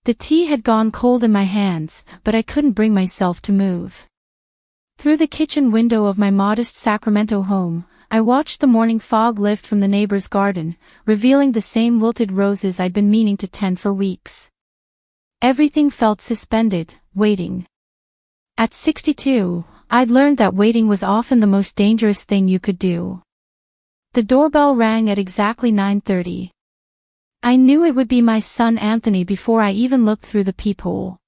The tea had gone cold in my hands, but I couldn't bring myself to move. Through the kitchen window of my modest Sacramento home, I watched the morning fog lift from the neighbor's garden, revealing the same wilted roses I'd been meaning to tend for weeks. Everything felt suspended, waiting. At 62, I'd learned that waiting was often the most dangerous thing you could do. The doorbell rang at exactly 9:30. I knew it would be my son Anthony before I even looked through the peephole.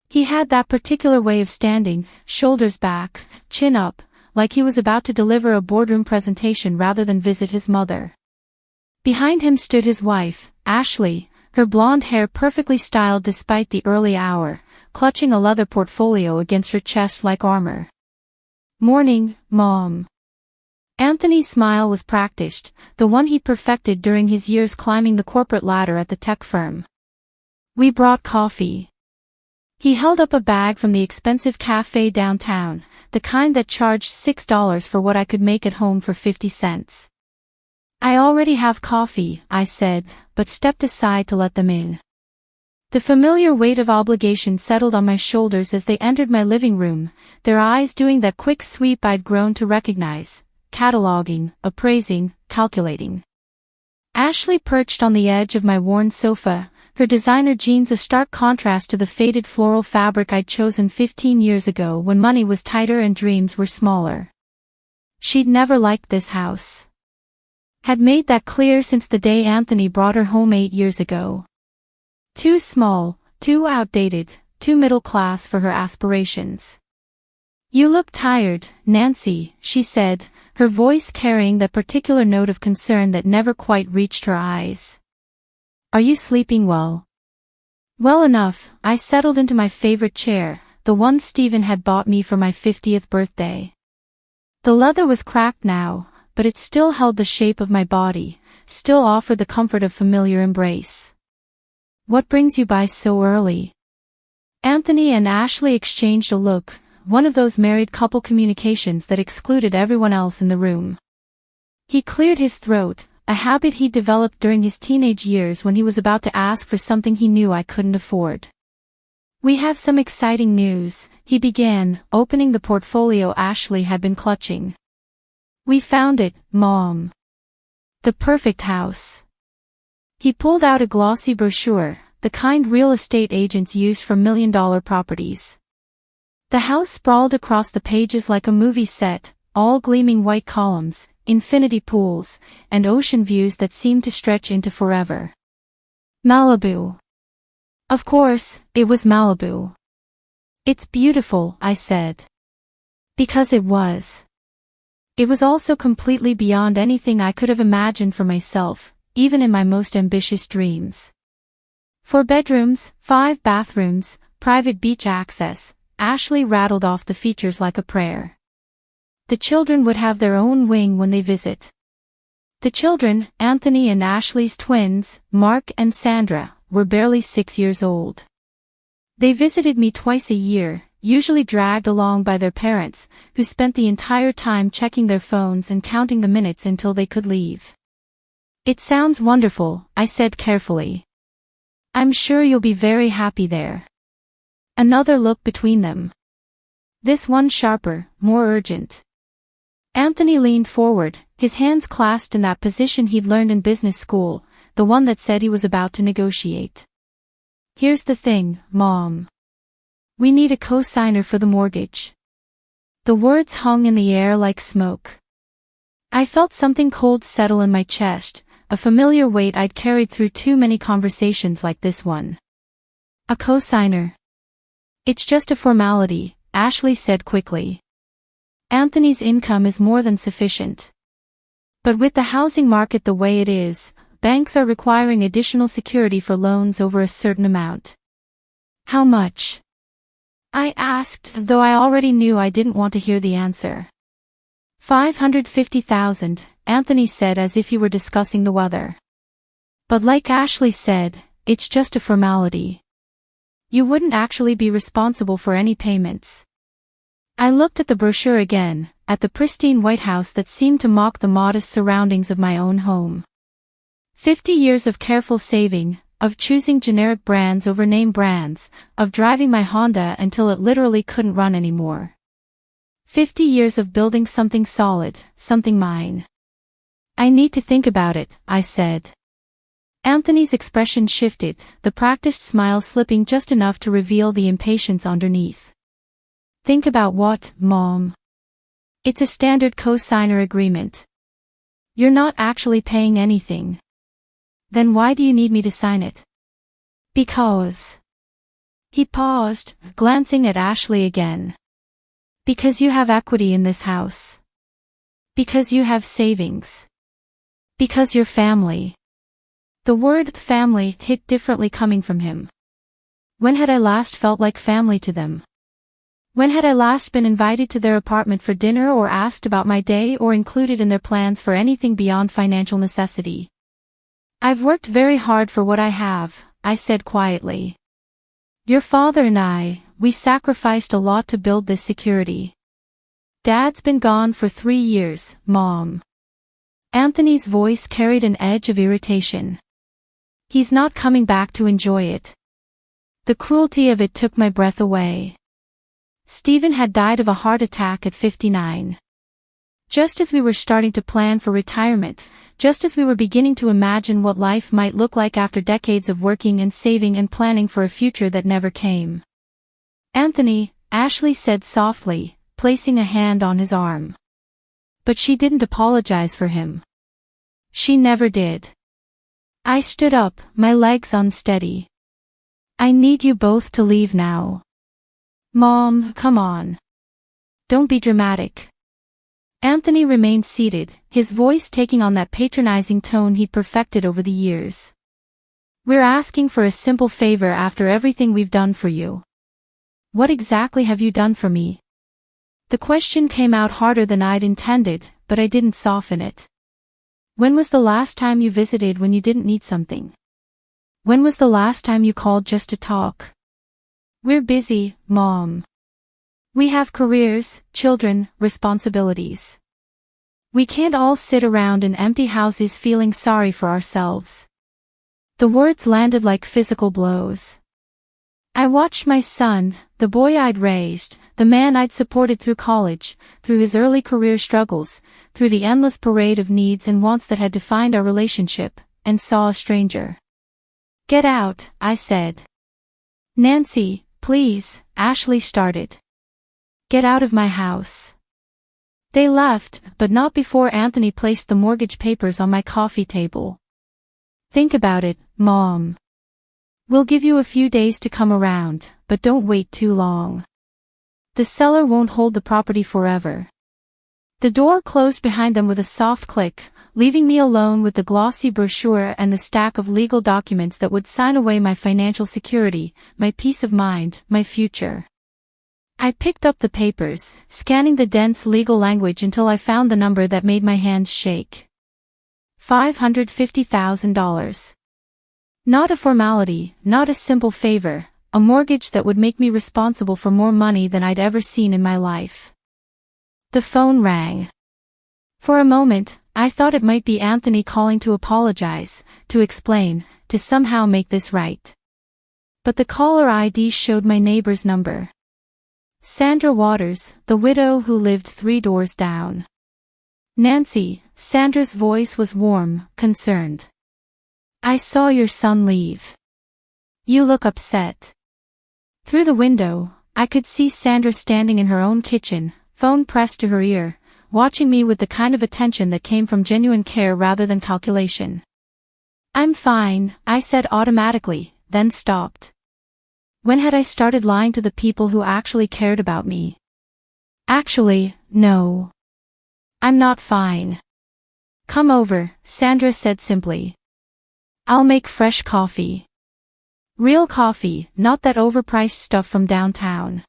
He had that particular way of standing, shoulders back, chin up, like he was about to deliver a boardroom presentation rather than visit his mother. Behind him stood his wife, Ashley, her blonde hair perfectly styled despite the early hour, clutching a leather portfolio against her chest like armor. "Morning, Mom." Anthony's smile was practiced, the one he'd perfected during his years climbing the corporate ladder at the tech firm. "We brought coffee." He held up a bag from the expensive cafe downtown, the kind that charged $6 for what I could make at home for 50 cents. "I already have coffee," I said, but stepped aside to let them in. The familiar weight of obligation settled on my shoulders as they entered my living room, their eyes doing that quick sweep I'd grown to recognize, cataloging, appraising, calculating. Ashley perched on the edge of my worn sofa, her designer jeans a stark contrast to the faded floral fabric I'd chosen 15 years ago when money was tighter and dreams were smaller. She'd never liked this house. Had made that clear since the day Anthony brought her home 8 years ago. Too small, too outdated, too middle class for her aspirations. "You look tired, Nancy," she said, her voice carrying that particular note of concern that never quite reached her eyes. "Are you sleeping well?" "Well enough." I settled into my favorite chair, the one Stephen had bought me for my 50th birthday. The leather was cracked now, but it still held the shape of my body, still offered the comfort of familiar embrace. "What brings you by so early?" Anthony and Ashley exchanged a look, one of those married couple communications that excluded everyone else in the room. He cleared his throat, a habit he'd developed during his teenage years when he was about to ask for something he knew I couldn't afford. "We have some exciting news," he began, opening the portfolio Ashley had been clutching. "We found it, Mom. The perfect house." He pulled out a glossy brochure, the kind real estate agents use for million-dollar properties. The house sprawled across the pages like a movie set, all gleaming white columns, infinity pools, and ocean views that seemed to stretch into forever. Malibu. Of course, it was Malibu. "It's beautiful," I said. Because it was. It was also completely beyond anything I could have imagined for myself, even in my most ambitious dreams. 4 bedrooms, 5 bathrooms, private beach access. Ashley rattled off the features like a prayer. The children would have their own wing when they visit. The children, Anthony and Ashley's twins, Mark and Sandra, were barely 6 years old. They visited me twice a year, usually dragged along by their parents, who spent the entire time checking their phones and counting the minutes until they could leave. "It sounds wonderful," I said carefully. "I'm sure you'll be very happy there." Another look between them. This one sharper, more urgent. Anthony leaned forward, his hands clasped in that position he'd learned in business school, the one that said he was about to negotiate. "Here's the thing, Mom. We need a co-signer for the mortgage." The words hung in the air like smoke. I felt something cold settle in my chest, a familiar weight I'd carried through too many conversations like this one. "A co-signer. It's just a formality," Ashley said quickly. "Anthony's income is more than sufficient. But with the housing market the way it is, banks are requiring additional security for loans over a certain amount." "How much?" I asked, though I already knew I didn't want to hear the answer. $550,000, Anthony said as if he were discussing the weather. "But like Ashley said, it's just a formality. You wouldn't actually be responsible for any payments." I looked at the brochure again, at the pristine white house that seemed to mock the modest surroundings of my own home. 50 years of careful saving, of choosing generic brands over name brands, of driving my Honda until it literally couldn't run anymore. 50 years of building something solid, something mine. I need to think about it, I said. Anthony's expression shifted, the practiced smile slipping just enough to reveal the impatience underneath. Think about what, Mom? It's a standard co-signer agreement. You're not actually paying anything. Then why do you need me to sign it? Because. He paused, glancing at Ashley again. Because you have equity in this house. Because you have savings. Because you're family. The word family hit differently coming from him. When had I last felt like family to them? When had I last been invited to their apartment for dinner or asked about my day or included in their plans for anything beyond financial necessity? I've worked very hard for what I have, I said quietly. Your father and we sacrificed a lot to build this security. Dad's been gone for 3 years, Mom. Anthony's voice carried an edge of irritation. He's not coming back to enjoy it. The cruelty of it took my breath away. Stephen had died of a heart attack at 59. Just as we were starting to plan for retirement, just as we were beginning to imagine what life might look like after decades of working and saving and planning for a future that never came. Anthony, Ashley said softly, placing a hand on his arm. But she didn't apologize for him. She never did. I stood up, my legs unsteady. I need you both to leave now. Mom, come on. Don't be dramatic. Anthony remained seated, his voice taking on that patronizing tone he'd perfected over the years. We're asking for a simple favor after everything we've done for you. What exactly have you done for me? The question came out harder than I'd intended, but I didn't soften it. When was the last time you visited when you didn't need something? When was the last time you called just to talk? We're busy, Mom. We have careers, children, responsibilities. We can't all sit around in empty houses feeling sorry for ourselves. The words landed like physical blows. I watched my son, the boy I'd raised, the man I'd supported through college, through his early career struggles, through the endless parade of needs and wants that had defined our relationship, and saw a stranger. Get out, I said. Nancy, please, Ashley started. Get out of my house. They left, but not before Anthony placed the mortgage papers on my coffee table. Think about it, Mom. We'll give you a few days to come around, but don't wait too long. The seller won't hold the property forever. The door closed behind them with a soft click, leaving me alone with the glossy brochure and the stack of legal documents that would sign away my financial security, my peace of mind, my future. I picked up the papers, scanning the dense legal language until I found the number that made my hands shake. $550,000. Not a formality, not a simple favor, a mortgage that would make me responsible for more money than I'd ever seen in my life. The phone rang. For a moment, I thought it might be Anthony calling to apologize, to explain, to somehow make this right. But the caller ID showed my neighbor's number. Sandra Waters, the widow who lived 3 doors down. Nancy, Sandra's voice was warm, concerned. I saw your son leave. You look upset. Through the window, I could see Sandra standing in her own kitchen, phone pressed to her ear, watching me with the kind of attention that came from genuine care rather than calculation. I'm fine, I said automatically, then stopped. When had I started lying to the people who actually cared about me? Actually, no. I'm not fine. Come over, Sandra said simply. I'll make fresh coffee. Real coffee, not that overpriced stuff from downtown.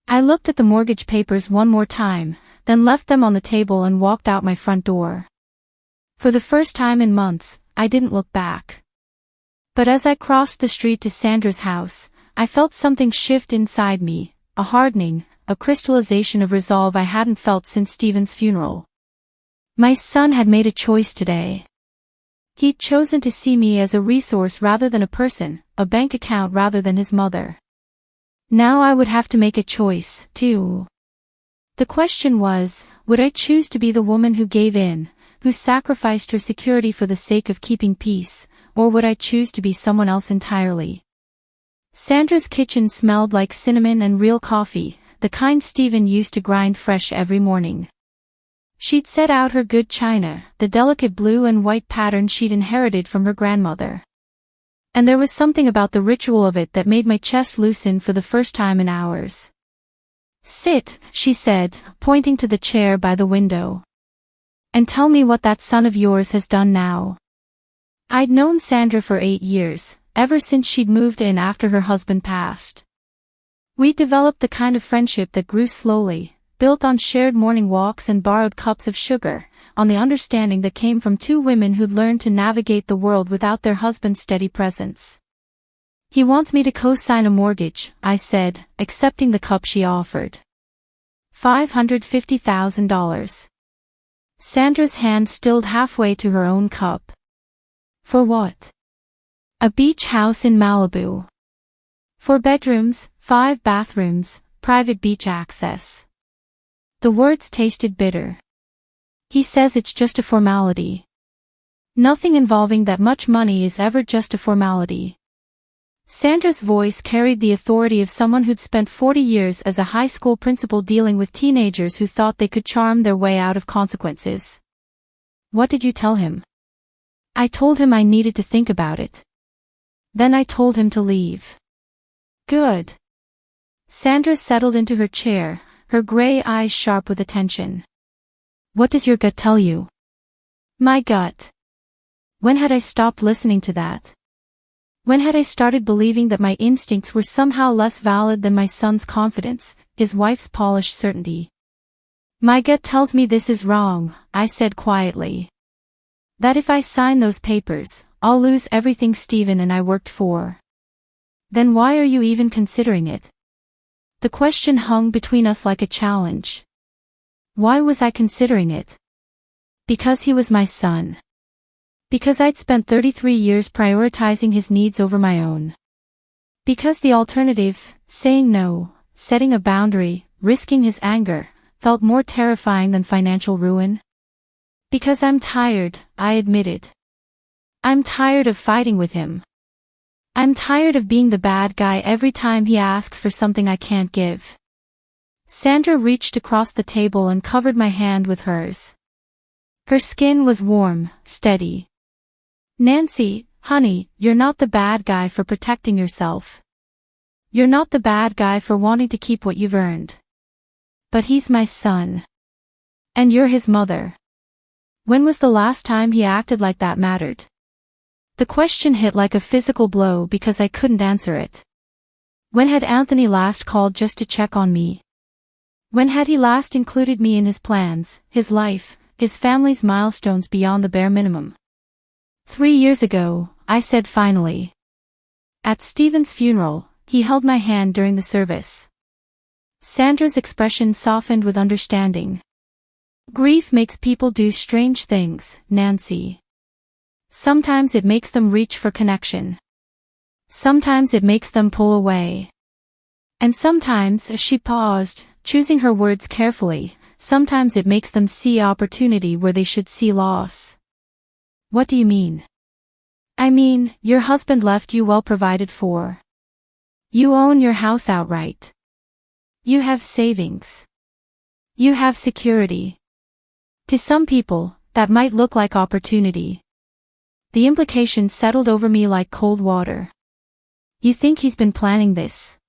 I looked at the mortgage papers one more time, then left them on the table and walked out my front door. For the first time in months, I didn't look back. But as I crossed the street to Sandra's house, I felt something shift inside me, a hardening, a crystallization of resolve I hadn't felt since Stephen's funeral. My son had made a choice today. He'd chosen to see me as a resource rather than a person, a bank account rather than his mother. Now I would have to make a choice, too. The question was, would I choose to be the woman who gave in, who sacrificed her security for the sake of keeping peace, or would I choose to be someone else entirely? Sandra's kitchen smelled like cinnamon and real coffee, the kind Stephen used to grind fresh every morning. She'd set out her good china, the delicate blue and white pattern she'd inherited from her grandmother. And there was something about the ritual of it that made my chest loosen for the first time in hours. "Sit," she said, pointing to the chair by the window. "And tell me what that son of yours has done now." I'd known Sandra for 8 years, ever since she'd moved in after her husband passed. We developed the kind of friendship that grew slowly, built on shared morning walks and borrowed cups of sugar, on the understanding that came from two women who'd learned to navigate the world without their husband's steady presence. "He wants me to co-sign a mortgage," I said, accepting the cup she offered. $550,000. Sandra's hand stilled halfway to her own cup. "For what?" "A beach house in Malibu. 4 bedrooms, 5 bathrooms, private beach access." The words tasted bitter. "He says it's just a formality." "Nothing involving that much money is ever just a formality." Sandra's voice carried the authority of someone who'd spent 40 years as a high school principal dealing with teenagers who thought they could charm their way out of consequences. "What did you tell him?" "I told him I needed to think about it. Then I told him to leave." "Good." Sandra settled into her chair, her gray eyes sharp with attention. "What does your gut tell you?" My gut. When had I stopped listening to that? When had I started believing that my instincts were somehow less valid than my son's confidence, his wife's polished certainty? "My gut tells me this is wrong," I said quietly. "That if I sign those papers, I'll lose everything Stephen and I worked for." "Then why are you even considering it?" The question hung between us like a challenge. Why was I considering it? Because he was my son. Because I'd spent 33 years prioritizing his needs over my own. Because the alternative, saying no, setting a boundary, risking his anger, felt more terrifying than financial ruin. Because I'm tired, I admitted. I'm tired of fighting with him. I'm tired of being the bad guy every time he asks for something I can't give. Sandra reached across the table and covered my hand with hers. Her skin was warm, steady. "Nancy, honey, you're not the bad guy for protecting yourself. You're not the bad guy for wanting to keep what you've earned. But he's my son. And you're his mother. When was the last time he acted like that mattered?" The question hit like a physical blow because I couldn't answer it. When had Anthony last called just to check on me? When had he last included me in his plans, his life, his family's milestones beyond the bare minimum? 3 years ago, I said finally. At Stephen's funeral, he held my hand during the service. Sandra's expression softened with understanding. "Grief makes people do strange things, Nancy. Sometimes it makes them reach for connection. Sometimes it makes them pull away. And sometimes," she paused, choosing her words carefully, "sometimes it makes them see opportunity where they should see loss." "What do you mean?" "I mean, your husband left you well provided for. You own your house outright. You have savings. You have security. To some people, that might look like opportunity." The implication settled over me like cold water. "You think he's been planning this?"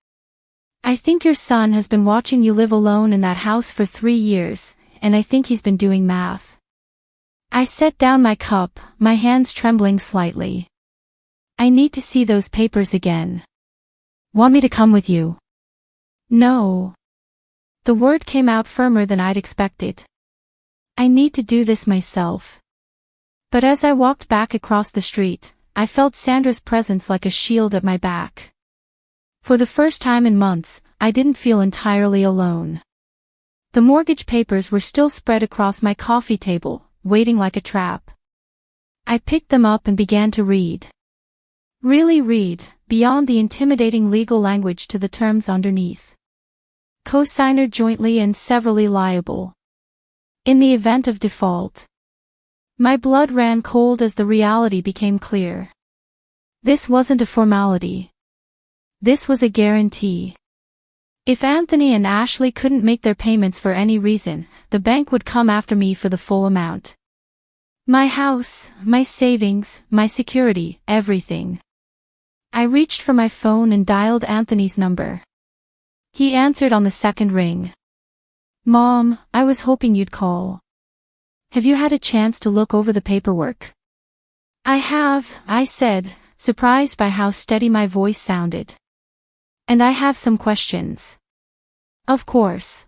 "I think your son has been watching you live alone in that house for 3 years, and I think he's been doing math." I set down my cup, my hands trembling slightly. "I need to see those papers again." "Want me to come with you?" "No." The word came out firmer than I'd expected. "I need to do this myself." But as I walked back across the street, I felt Sandra's presence like a shield at my back. For the first time in months, I didn't feel entirely alone. The mortgage papers were still spread across my coffee table, waiting like a trap. I picked them up and began to read. Really read, beyond the intimidating legal language to the terms underneath. Co-signer jointly and severally liable. In the event of default. My blood ran cold as the reality became clear. This wasn't a formality. This was a guarantee. If Anthony and Ashley couldn't make their payments for any reason, the bank would come after me for the full amount. My house, my savings, my security, everything. I reached for my phone and dialed Anthony's number. He answered on the second ring. Mom, I was hoping you'd call. Have you had a chance to look over the paperwork? I have, I said, surprised by how steady my voice sounded. And I have some questions. Of course.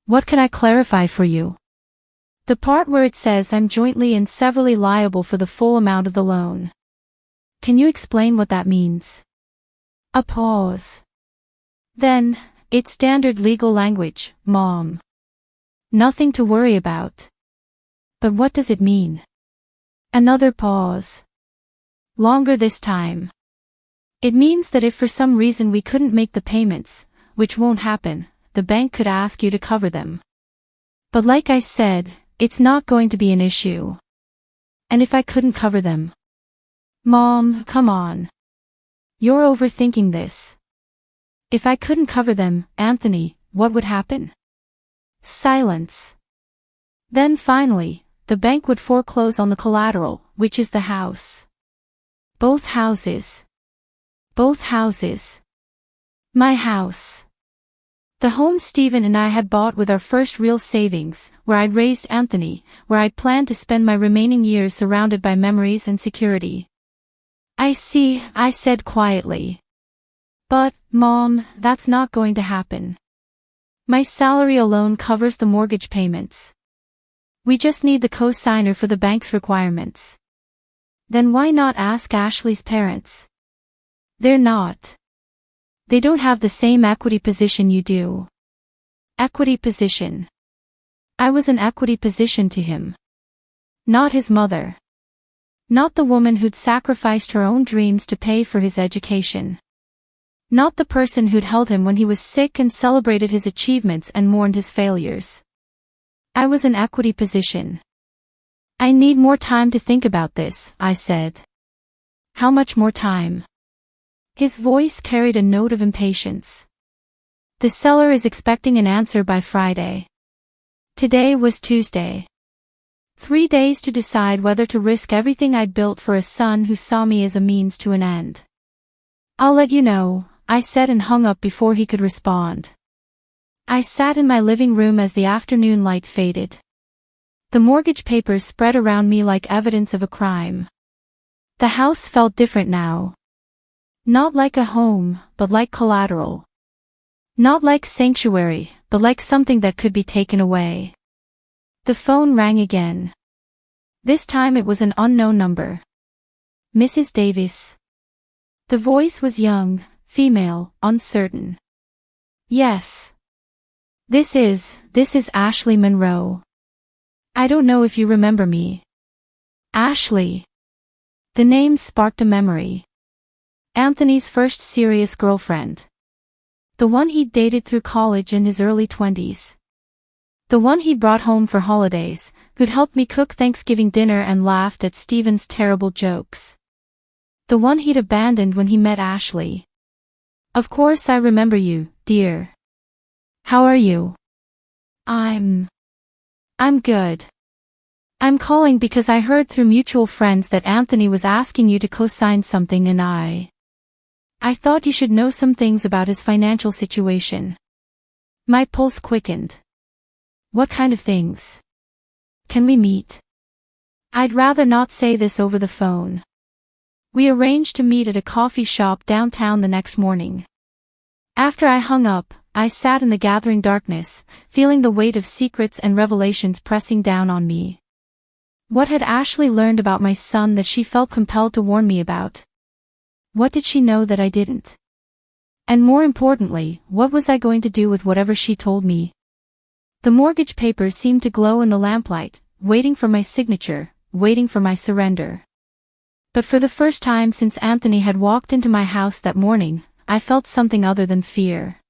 What can I clarify for you? The part where it says I'm jointly and severally liable for the full amount of the loan. Can you explain what that means? A pause. Then, it's standard legal language, Mom. Nothing to worry about. But what does it mean? Another pause. Longer this time. It means that if for some reason we couldn't make the payments, which won't happen, the bank could ask you to cover them. But like I said, it's not going to be an issue. And if I couldn't cover them? Mom, come on. You're overthinking this. If I couldn't cover them, Anthony, what would happen? Silence. Then finally, the bank would foreclose on the collateral, which is the house. Both houses. Both houses. My house. The home Stephen and I had bought with our first real savings, where I'd raised Anthony, where I'd planned to spend my remaining years surrounded by memories and security. I see, I said quietly. But, Mom, that's not going to happen. My salary alone covers the mortgage payments. We just need the co-signer for the bank's requirements. Then why not ask Ashley's parents? They're not. They don't have the same equity position you do. Equity position. I was an equity position to him. Not his mother. Not the woman who'd sacrificed her own dreams to pay for his education. Not the person who'd held him when he was sick and celebrated his achievements and mourned his failures. I was an equity position. I need more time to think about this, I said. How much more time? His voice carried a note of impatience. The seller is expecting an answer by Friday. Today was Tuesday. 3 days to decide whether to risk everything I'd built for a son who saw me as a means to an end. I'll let you know, I said and hung up before he could respond. I sat in my living room as the afternoon light faded. The mortgage papers spread around me like evidence of a crime. The house felt different now. Not like a home, but like collateral. Not like sanctuary, but like something that could be taken away. The phone rang again. This time it was an unknown number. Mrs. Davis. The voice was young, female, uncertain. Yes. This is Ashley Monroe. I don't know if you remember me. Ashley. The name sparked a memory. Anthony's first serious girlfriend. The one he'd dated through college in his early 20s. The one he'd brought home for holidays, who'd helped me cook Thanksgiving dinner and laughed at Stephen's terrible jokes. The one he'd abandoned when he met Ashley. Of course I remember you, dear. How are you? I'm good. I'm calling because I heard through mutual friends that Anthony was asking you to co-sign something and I thought you should know some things about his financial situation. My pulse quickened. What kind of things? Can we meet? I'd rather not say this over the phone. We arranged to meet at a coffee shop downtown the next morning. After I hung up, I sat in the gathering darkness, feeling the weight of secrets and revelations pressing down on me. What had Ashley learned about my son that she felt compelled to warn me about? What did she know that I didn't? And more importantly, what was I going to do with whatever she told me? The mortgage papers seemed to glow in the lamplight, waiting for my signature, waiting for my surrender. But for the first time since Anthony had walked into my house that morning, I felt something other than fear.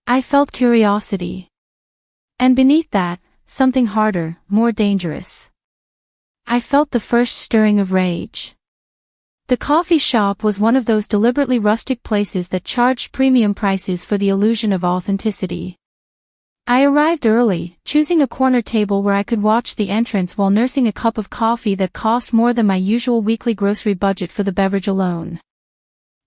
I felt curiosity. And beneath that, something harder, more dangerous. I felt the first stirring of rage. The coffee shop was one of those deliberately rustic places that charged premium prices for the illusion of authenticity. I arrived early, choosing a corner table where I could watch the entrance while nursing a cup of coffee that cost more than my usual weekly grocery budget for the beverage alone.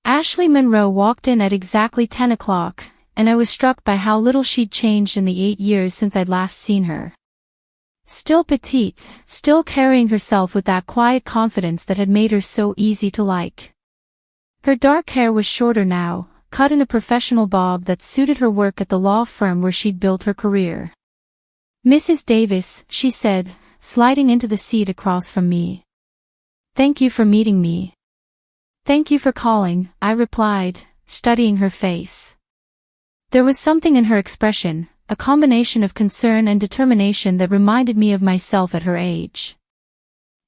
Ashley Monroe walked in at exactly 10 o'clock, and I was struck by how little she'd changed in the 8 years since I'd last seen her. Still petite, still carrying herself with that quiet confidence that had made her so easy to like. Her dark hair was shorter now, cut in a professional bob that suited her work at the law firm where she'd built her career. "Mrs. Davis," she said, sliding into the seat across from me. "Thank you for meeting me." "Thank you for calling," I replied, studying her face. There was something in her expression, a combination of concern and determination that reminded me of myself at her age.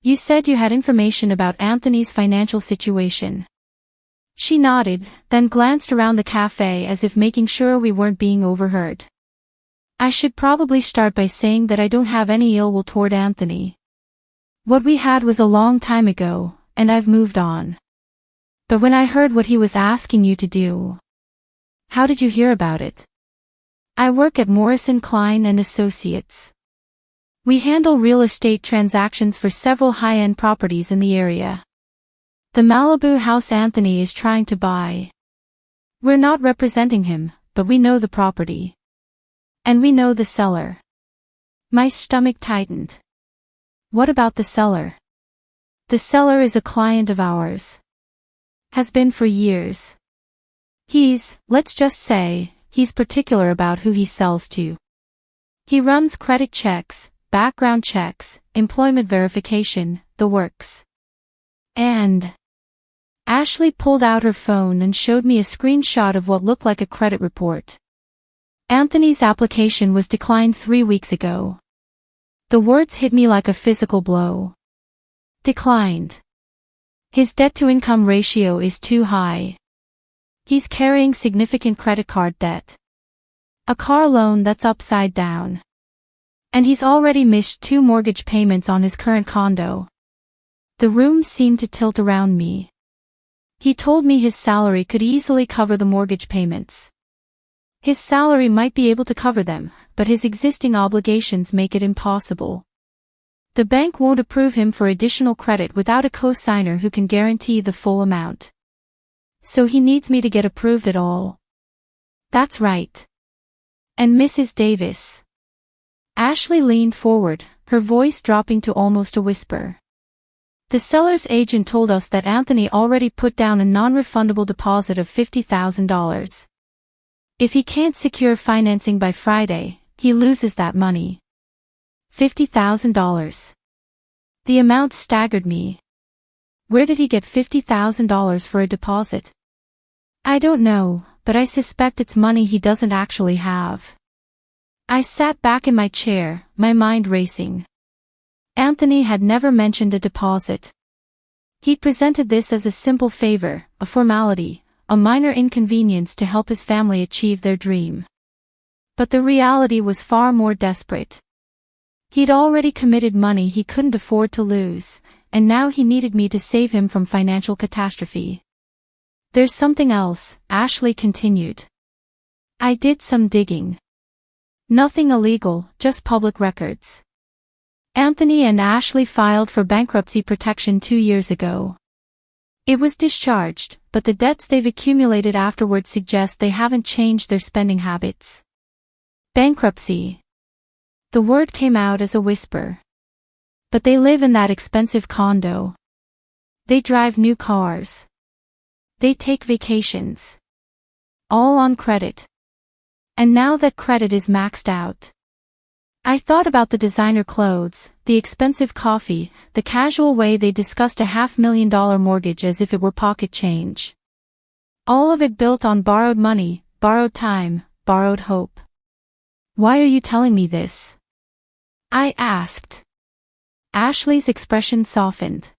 "You said you had information about Anthony's financial situation." She nodded, then glanced around the cafe as if making sure we weren't being overheard. "I should probably start by saying that I don't have any ill will toward Anthony. What we had was a long time ago, and I've moved on. But when I heard what he was asking you to do..." "How did you hear about it?" "I work at Morrison Klein and Associates. We handle real estate transactions for several high-end properties in the area. The Malibu house Anthony is trying to buy. We're not representing him, but we know the property. And we know the seller." My stomach tightened. "What about the seller?" "The seller is a client of ours. Has been for years. Let's just say, he's particular about who he sells to. He runs credit checks, background checks, employment verification, the works. And..." Ashley pulled out her phone and showed me a screenshot of what looked like a credit report. "Anthony's application was declined 3 weeks ago." The words hit me like a physical blow. Declined. His debt-to-income ratio is too high. He's carrying significant credit card debt. A car loan that's upside down. And he's already missed 2 mortgage payments on his current condo. The room seemed to tilt around me. He told me his salary could easily cover the mortgage payments. His salary might be able to cover them, but his existing obligations make it impossible. The bank won't approve him for additional credit without a co-signer who can guarantee the full amount. So he needs me to get approved at all. That's right. And Mrs. Davis. Ashley leaned forward, her voice dropping to almost a whisper. The seller's agent told us that Anthony already put down a non-refundable deposit of $50,000. If he can't secure financing by Friday, he loses that money. $50,000. The amount staggered me. Where did he get $50,000 for a deposit? I don't know, but I suspect it's money he doesn't actually have. I sat back in my chair, my mind racing. Anthony had never mentioned a deposit. He presented this as a simple favor, a formality, a minor inconvenience to help his family achieve their dream. But the reality was far more desperate. He'd already committed money he couldn't afford to lose, and now he needed me to save him from financial catastrophe. There's something else, Ashley continued. I did some digging. Nothing illegal, just public records. Anthony and Ashley filed for bankruptcy protection 2 years ago. It was discharged, but the debts they've accumulated afterward suggest they haven't changed their spending habits. Bankruptcy. The word came out as a whisper. But they live in that expensive condo. They drive new cars. They take vacations. All on credit. And now that credit is maxed out. I thought about the designer clothes, the expensive coffee, the casual way they discussed a $500,000 mortgage as if it were pocket change. All of it built on borrowed money, borrowed time, borrowed hope. Why are you telling me this? I asked. Ashley's expression softened.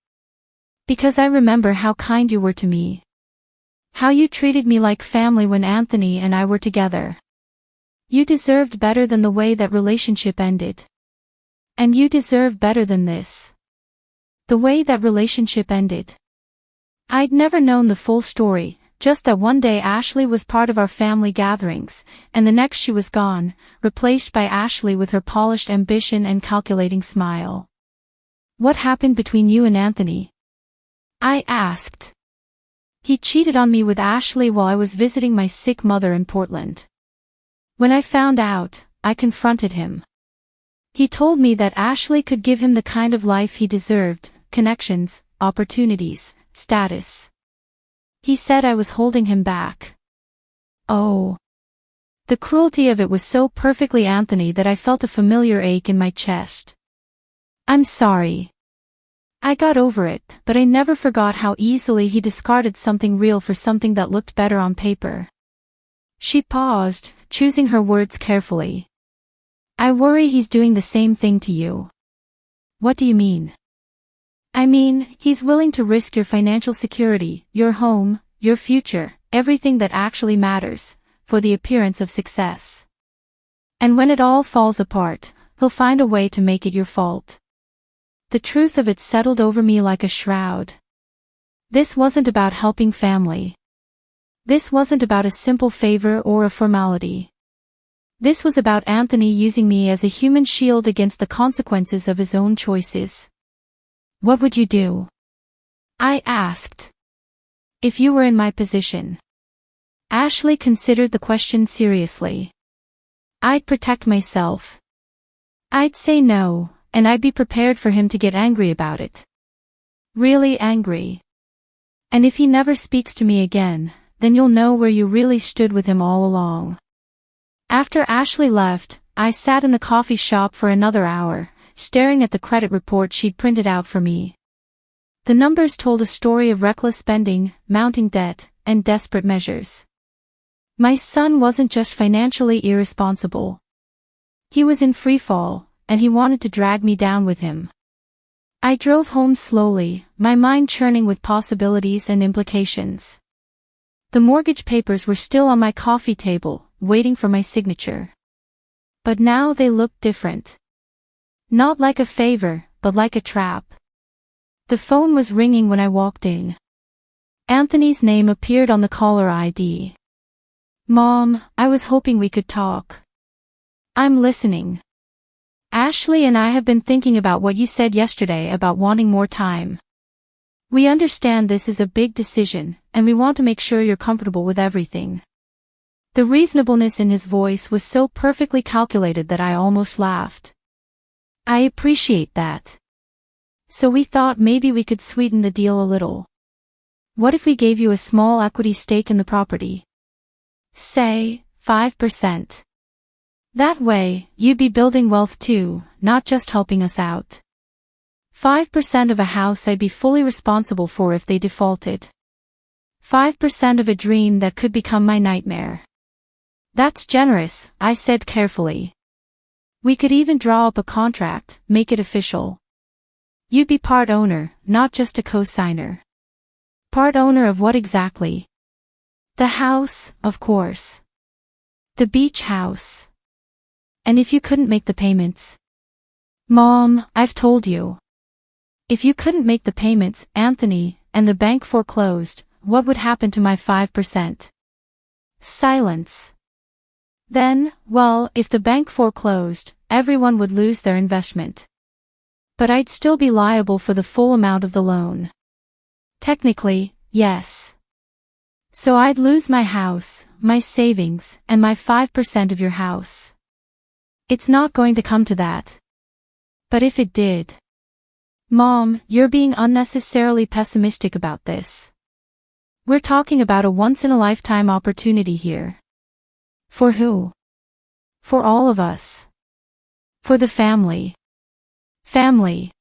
Because I remember how kind you were to me. How you treated me like family when Anthony and I were together. You deserved better than the way that relationship ended. And you deserve better than this. The way that relationship ended. I'd never known the full story, just that one day Ashley was part of our family gatherings, and the next she was gone, replaced by Ashley with her polished ambition and calculating smile. What happened between you and Anthony? I asked. He cheated on me with Ashley while I was visiting my sick mother in Portland. When I found out, I confronted him. He told me that Ashley could give him the kind of life he deserved, connections, opportunities, status. He said I was holding him back. Oh. The cruelty of it was so perfectly Anthony that I felt a familiar ache in my chest. I'm sorry. I got over it, but I never forgot how easily he discarded something real for something that looked better on paper. She paused, choosing her words carefully. I worry he's doing the same thing to you. What do you mean? I mean, he's willing to risk your financial security, your home, your future, everything that actually matters, for the appearance of success. And when it all falls apart, he'll find a way to make it your fault. The truth of it settled over me like a shroud. This wasn't about helping family. This wasn't about a simple favor or a formality. This was about Anthony using me as a human shield against the consequences of his own choices. What would you do? I asked. If you were in my position. Ashley considered the question seriously. I'd protect myself. I'd say no, and I'd be prepared for him to get angry about it. Really angry. And if he never speaks to me again, then you'll know where you really stood with him all along. After Ashley left, I sat in the coffee shop for another hour, staring at the credit report she'd printed out for me. The numbers told a story of reckless spending, mounting debt, and desperate measures. My son wasn't just financially irresponsible. He was in freefall, and he wanted to drag me down with him. I drove home slowly, my mind churning with possibilities and implications. The mortgage papers were still on my coffee table, waiting for my signature. But now they looked different. Not like a favor, but like a trap. The phone was ringing when I walked in. Anthony's name appeared on the caller ID. Mom, I was hoping we could talk. I'm listening. Ashley and I have been thinking about what you said yesterday about wanting more time. We understand this is a big decision, and we want to make sure you're comfortable with everything. The reasonableness in his voice was so perfectly calculated that I almost laughed. I appreciate that. So we thought maybe we could sweeten the deal a little. What if we gave you a small equity stake in the property? Say, 5%. That way, you'd be building wealth too, not just helping us out. 5% of a house I'd be fully responsible for if they defaulted. 5% of a dream that could become my nightmare. That's generous, I said carefully. We could even draw up a contract, make it official. You'd be part owner, not just a co-signer. Part owner of what exactly? The house, of course. The beach house. And if you couldn't make the payments? Mom, I've told you. If you couldn't make the payments, Anthony, and the bank foreclosed, what would happen to my 5%? Silence. Then, well, if the bank foreclosed, everyone would lose their investment. But I'd still be liable for the full amount of the loan. Technically, yes. So I'd lose my house, my savings, and my 5% of your house. It's not going to come to that. But if it did. Mom, you're being unnecessarily pessimistic about this. We're talking about a once-in-a-lifetime opportunity here. For who? For all of us. For the family. Family.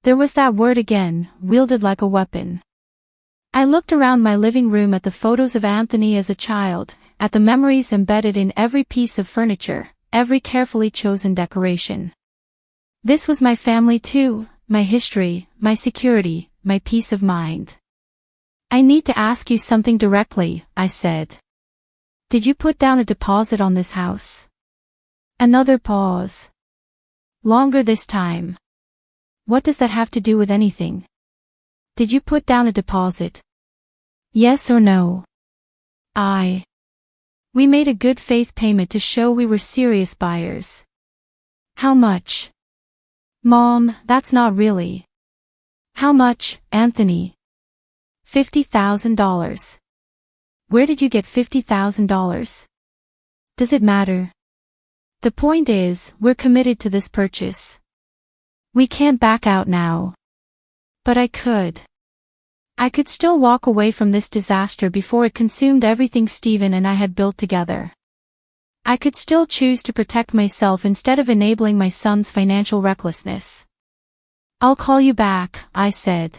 There was that word again, wielded like a weapon. I looked around my living room at the photos of Anthony as a child, at the memories embedded in every piece of furniture, every carefully chosen decoration. This was my family too, my history, my security, my peace of mind. I need to ask you something directly, I said. Did you put down a deposit on this house? Another pause. Longer this time. What does that have to do with anything? Did you put down a deposit? Yes or no? We made a good faith payment to show we were serious buyers. How much? Mom, that's not really. How much, Anthony? $50,000. Where did you get $50,000? Does it matter? The point is, we're committed to this purchase. We can't back out now. But I could. I could still walk away from this disaster before it consumed everything Stephen and I had built together. I could still choose to protect myself instead of enabling my son's financial recklessness. I'll call you back, I said.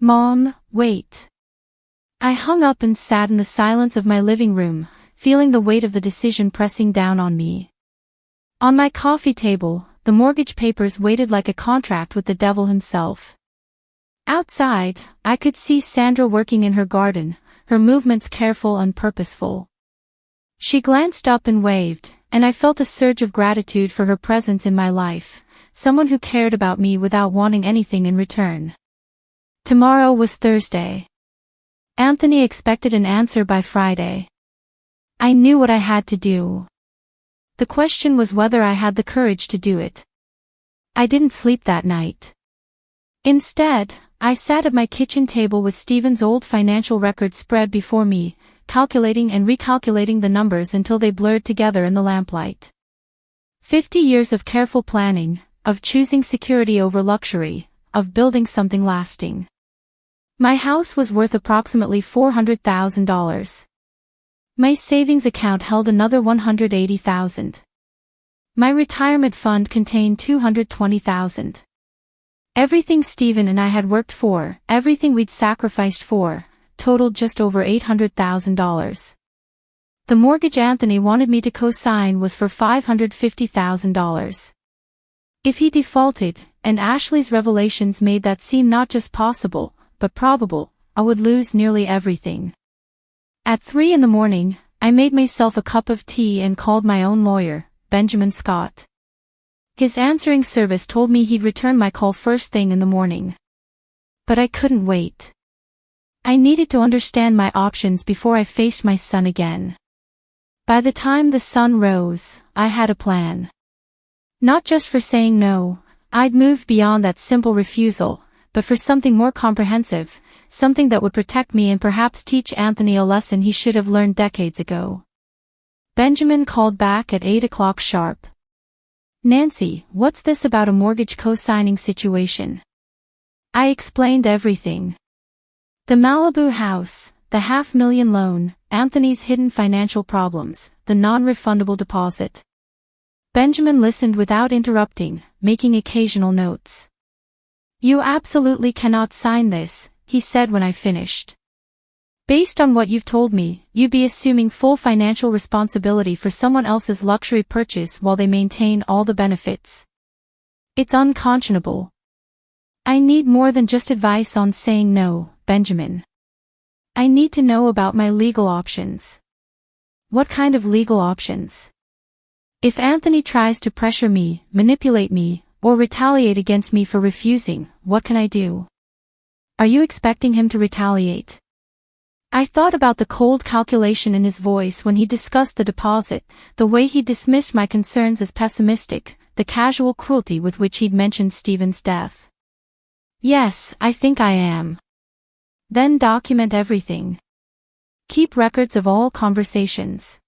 Mom, wait. I hung up and sat in the silence of my living room, feeling the weight of the decision pressing down on me. On my coffee table, the mortgage papers waited like a contract with the devil himself. Outside, I could see Sandra working in her garden, her movements careful and purposeful. She glanced up and waved, and I felt a surge of gratitude for her presence in my life, someone who cared about me without wanting anything in return. Tomorrow was Thursday. Anthony expected an answer by Friday. I knew what I had to do. The question was whether I had the courage to do it. I didn't sleep that night. Instead, I sat at my kitchen table with Stephen's old financial records spread before me, calculating and recalculating the numbers until they blurred together in the lamplight. 50 years of careful planning, of choosing security over luxury, of building something lasting. My house was worth approximately $400,000. My savings account held another $180,000. My retirement fund contained $220,000. Everything Stephen and I had worked for, everything we'd sacrificed for, totaled just over $800,000. The mortgage Anthony wanted me to co-sign was for $550,000. If he defaulted, and Ashley's revelations made that seem not just possible, but probable, I would lose nearly everything. At 3 a.m, I made myself a cup of tea and called my own lawyer, Benjamin Scott. His answering service told me he'd return my call first thing in the morning. But I couldn't wait. I needed to understand my options before I faced my son again. By the time the sun rose, I had a plan. Not just for saying no, I'd moved beyond that simple refusal, but for something more comprehensive, something that would protect me and perhaps teach Anthony a lesson he should have learned decades ago. Benjamin called back at 8 o'clock sharp. Nancy, what's this about a mortgage co-signing situation? I explained everything. The Malibu house, the $500,000 loan, Anthony's hidden financial problems, the non-refundable deposit. Benjamin listened without interrupting, making occasional notes. You absolutely cannot sign this, he said when I finished. Based on what you've told me, you'd be assuming full financial responsibility for someone else's luxury purchase while they maintain all the benefits. It's unconscionable. I need more than just advice on saying no, Benjamin. I need to know about my legal options. What kind of legal options? If Anthony tries to pressure me, manipulate me, or retaliate against me for refusing, what can I do? Are you expecting him to retaliate? I thought about the cold calculation in his voice when he discussed the deposit, the way he dismissed my concerns as pessimistic, the casual cruelty with which he'd mentioned Stephen's death. Yes, I think I am. Then document everything. Keep records of all conversations.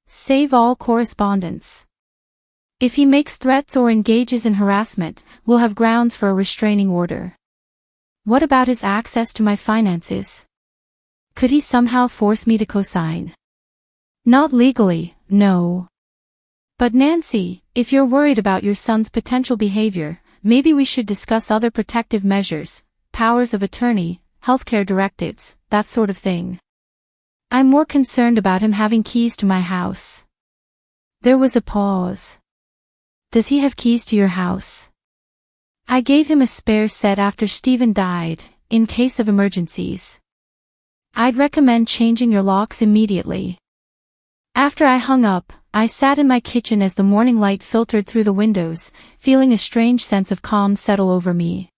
Save all correspondence. If he makes threats or engages in harassment, we'll have grounds for a restraining order. What about his access to my finances? Could he somehow force me to co-sign? Not legally, no. But Nancy, if you're worried about your son's potential behavior, maybe we should discuss other protective measures, powers of attorney, healthcare directives, that sort of thing. I'm more concerned about him having keys to my house. There was a pause. Does he have keys to your house? I gave him a spare set after Stephen died, in case of emergencies. I'd recommend changing your locks immediately. After I hung up, I sat in my kitchen as the morning light filtered through the windows, feeling a strange sense of calm settle over me.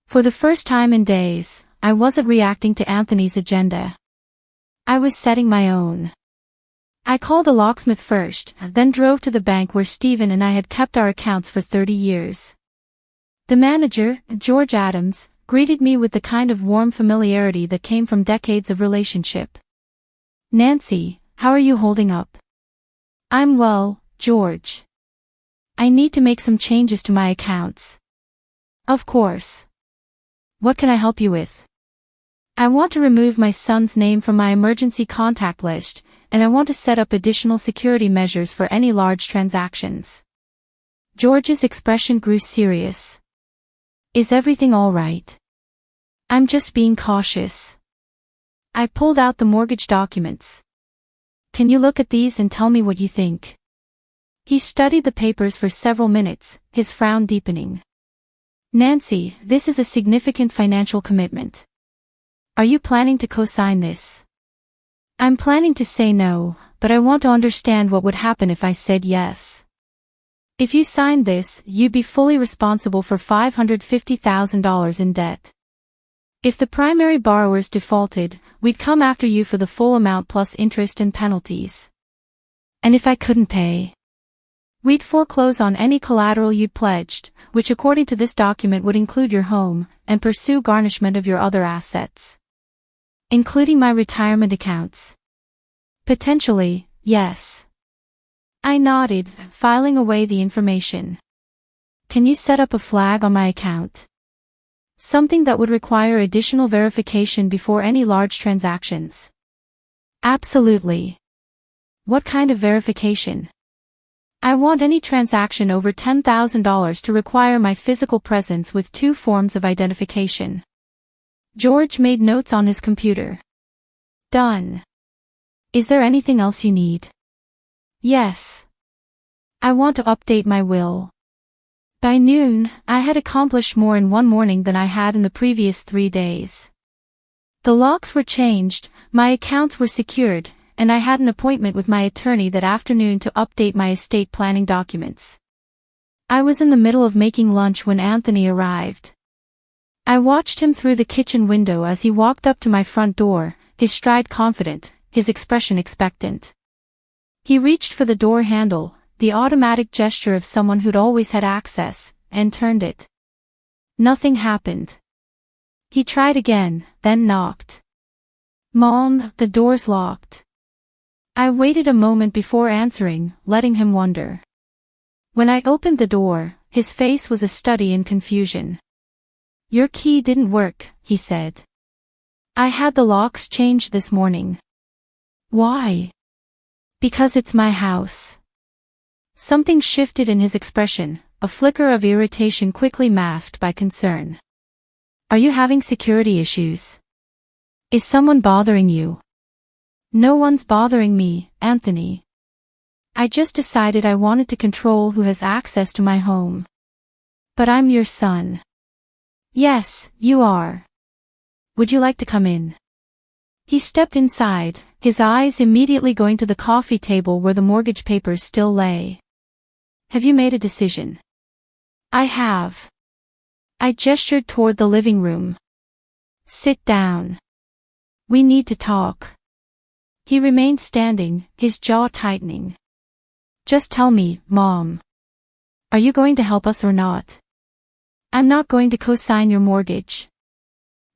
For the first time in days, I wasn't reacting to Anthony's agenda. I was setting my own. I called a locksmith first, then drove to the bank where Stephen and I had kept our accounts for 30 years. The manager, George Adams, greeted me with the kind of warm familiarity that came from decades of relationship. "Nancy, how are you holding up?" "I'm well, George. I need to make some changes to my accounts." "Of course. What can I help you with?" "I want to remove my son's name from my emergency contact list, and I want to set up additional security measures for any large transactions." George's expression grew serious. "Is everything all right?" "I'm just being cautious." I pulled out the mortgage documents. "Can you look at these and tell me what you think?" He studied the papers for several minutes, his frown deepening. "Nancy, this is a significant financial commitment. Are you planning to co-sign this?" "I'm planning to say no, but I want to understand what would happen if I said yes." "If you signed this, you'd be fully responsible for $550,000 in debt. If the primary borrowers defaulted, we'd come after you for the full amount plus interest and penalties. And if I couldn't pay, we'd foreclose on any collateral you'd pledged, which according to this document would include your home, and pursue garnishment of your other assets. Including my retirement accounts." "Potentially, yes." I nodded, filing away the information. "Can you set up a flag on my account? Something that would require additional verification before any large transactions." "Absolutely." "What kind of verification?" "I want any transaction over $10,000 to require my physical presence with 2 forms of identification." George made notes on his computer. "Done. Is there anything else you need?" "Yes. I want to update my will." By noon, I had accomplished more in one morning than I had in the previous 3 days. The locks were changed, my accounts were secured, and I had an appointment with my attorney that afternoon to update my estate planning documents. I was in the middle of making lunch when Anthony arrived. I watched him through the kitchen window as he walked up to my front door, his stride confident, his expression expectant. He reached for the door handle, the automatic gesture of someone who'd always had access, and turned it. Nothing happened. He tried again, then knocked. "Mom, the door's locked." I waited a moment before answering, letting him wonder. When I opened the door, his face was a study in confusion. "Your key didn't work," he said. "I had the locks changed this morning." "Why?" "Because it's my house." Something shifted in his expression, a flicker of irritation quickly masked by concern. "Are you having security issues? Is someone bothering you?" "No one's bothering me, Anthony. I just decided I wanted to control who has access to my home." "But I'm your son." "Yes, you are. Would you like to come in?" He stepped inside, his eyes immediately going to the coffee table where the mortgage papers still lay. "Have you made a decision?" "I have." I gestured toward the living room. "Sit down. We need to talk." He remained standing, his jaw tightening. "Just tell me, Mom. Are you going to help us or not?" "I'm not going to co-sign your mortgage."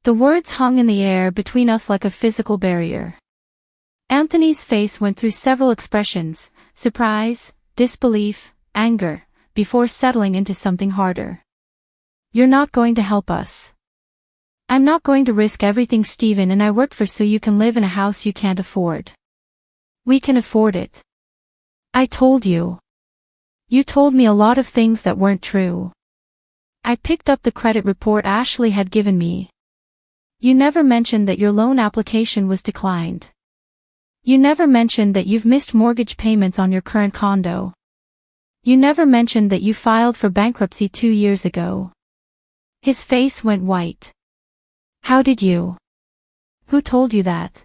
The words hung in the air between us like a physical barrier. Anthony's face went through several expressions, surprise, disbelief, anger, before settling into something harder. "You're not going to help us." "I'm not going to risk everything Stephen and I worked for so you can live in a house you can't afford." "We can afford it." "I told you." "You told me a lot of things that weren't true." I picked up the credit report Ashley had given me. "You never mentioned that your loan application was declined. You never mentioned that you've missed mortgage payments on your current condo." You never mentioned that you filed for bankruptcy 2 years ago. His face went white. How did you? Who told you that?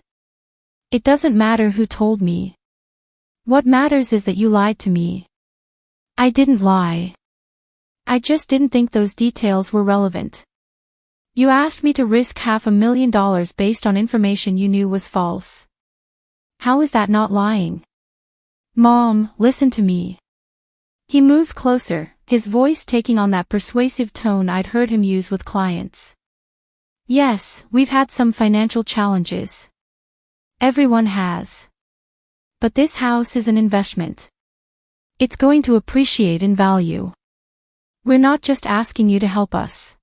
It doesn't matter who told me. What matters is that you lied to me. I didn't lie. I just didn't think those details were relevant. You asked me to risk $500,000 based on information you knew was false. How is that not lying? Mom, listen to me. He moved closer, his voice taking on that persuasive tone I'd heard him use with clients. Yes, we've had some financial challenges. Everyone has. But this house is an investment. It's going to appreciate in value. We're not just asking you to help us.